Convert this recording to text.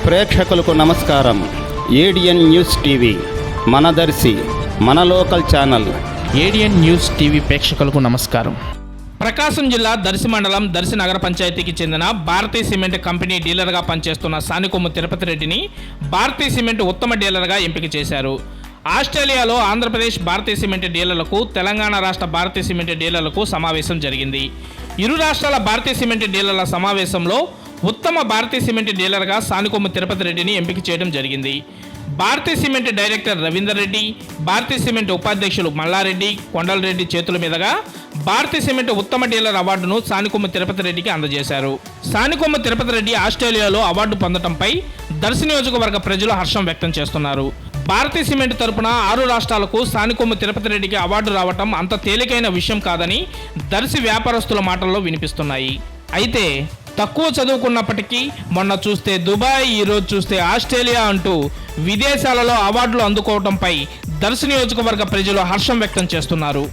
ప్రేక్షకులకు నమస్కారం. ADN news TV మన దర్శి మన local channel. ADN news TV ప్రేక్షకులకు నమస్కారం. ప్రకాశం జిల్లా దర్శి మండలం దర్శి నగర పంచాయతీకి చెందిన భారతీయ సిమెంట్ కంపెనీ డీలర్గా పనిచేస్తున్న సానికొమ్ము తిరుపతి రెడ్డిని భారతీయ సిమెంట్ ఉత్తమ డీలర్గా ఎంపిక చేశారు. ఆస్ట్రేలియాలో ఆంధ్రప్రదేశ్ భారతీయ సిమెంట్ డీలర్లకు, తెలంగాణ రాష్ట్ర భారతీయ సిమెంట్ డీలర్లకు సమావేశం జరిగింది. ఇరు రాష్ట్రాల భారతీయ సిమెంట్ డీలర్ల సమావేశంలో ఉత్తమ భారతీయ సిమెంట్ డీలర్గా సానికొమ్ము తిరుపతి రెడ్డిని ఎంపిక చేయడం జరిగింది. భారతీయ సిమెంట్ డైరెక్టర్ రవీందర్ రెడ్డి, భారతీయ సిమెంట్ ఉపాధ్యక్షులు మల్లారెడ్డి, కొండలరెడ్డి చేతుల మీదుగా భారతీయ సిమెంట్ ఉత్తమ డీలర్ అవార్డును సానికొమ్ము తిరుపతి రెడ్డికి అందజేశారు. సానికొమ్ము తిరుపతి రెడ్డి ఆస్ట్రేలియాలో అవార్డు పొందడంపై దర్శి నియోజకవర్గ ప్రజలు హర్షం వ్యక్తం చేస్తున్నారు. భారతీయ సిమెంట్ తరపున 6 రాష్ట్రాలకు సానికొమ్ము తిరుపతి రెడ్డికి అవార్డు రావటం అంత తేలికైన విషయం కాదని దర్శి వ్యాపారస్తుల మాటల్లో వినిపిస్తున్నాయి. అయితే తక్కువ చదువుకున్నప్పటికీ మొన్న చూస్తే దుబాయ్, ఈరోజు చూస్తే ఆస్ట్రేలియా అంటూ విదేశాలలో అవార్డులు అందుకోవడంపై దర్శి నియోజకవర్గ ప్రజలు హర్షం వ్యక్తం చేస్తున్నారు.